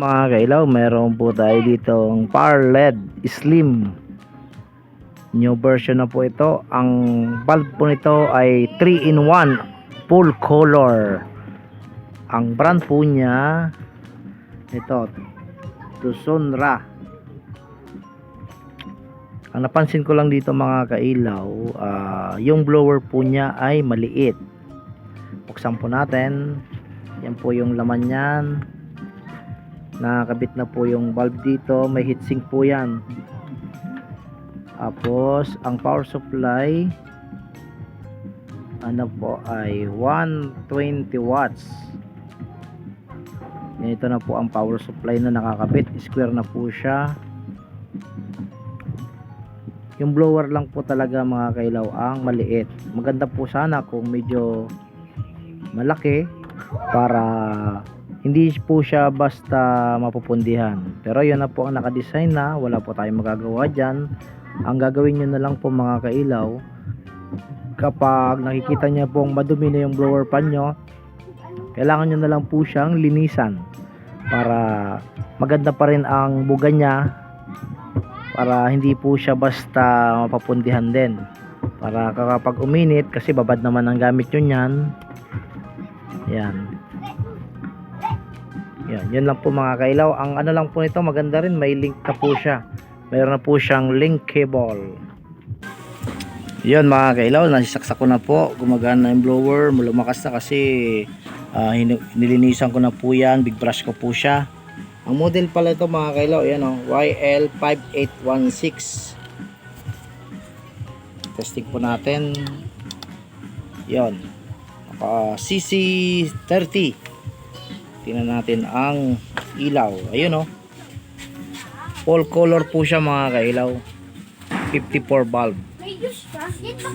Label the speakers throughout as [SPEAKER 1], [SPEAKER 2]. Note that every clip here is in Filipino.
[SPEAKER 1] Mga kailaw, meron po tayo ditong Power LED Slim. New version na po ito. Ang bulb po nito ay 3-in-1 full color. Ang brand po niya ito, Tucson-Ra. Ang napansin ko lang dito mga kailaw, yung blower po niya ay maliit. Buksan po natin. Yan po yung laman niyan. Nakakabit na po yung bulb dito. May heatsink po yan. Tapos ang power supply ano po ay 120 watts. Ito na po ang power supply na nakakabit. Square na po siya. Yung blower lang po talaga mga kailaw ang maliit. Maganda po sana kung medyo malaki para hindi po siya basta mapupundihan. Pero yun na po ang nakadesign na. Wala po tayong magagawa dyan. Ang gagawin nyo na lang po mga kailaw, kapag nakikita nyo pong madumi na yung blower pan nyo, kailangan nyo na lang po siyang linisan para maganda pa rin ang buga niya, para hindi po siya basta mapapundihan din. Para kapag uminit, kasi babad naman ang gamit nyo nyan. Yan. Yan lang po mga kailaw. Ang ano lang po nito, maganda rin, may link na po siya. Mayroon na po siyang link cable. Yan mga kailaw, nasisaksak ko na po. Gumagana na yung blower, lumakas na kasi nilinisan ko na po yan. Big brush ko po siya. Ang model pala ito mga kailaw, yan o, YL5816. Testing po natin. Yan, CC30. Tingnan natin ang ilaw. Ayun o, full color po siya mga kailaw. 54 bulb.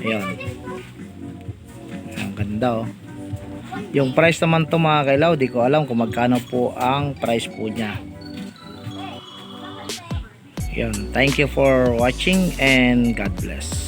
[SPEAKER 1] Ayan. Ang ganda oh. Yung price naman to mga kailaw, di ko alam kung magkano po ang price po niya. Ayan. Thank you for watching and God bless.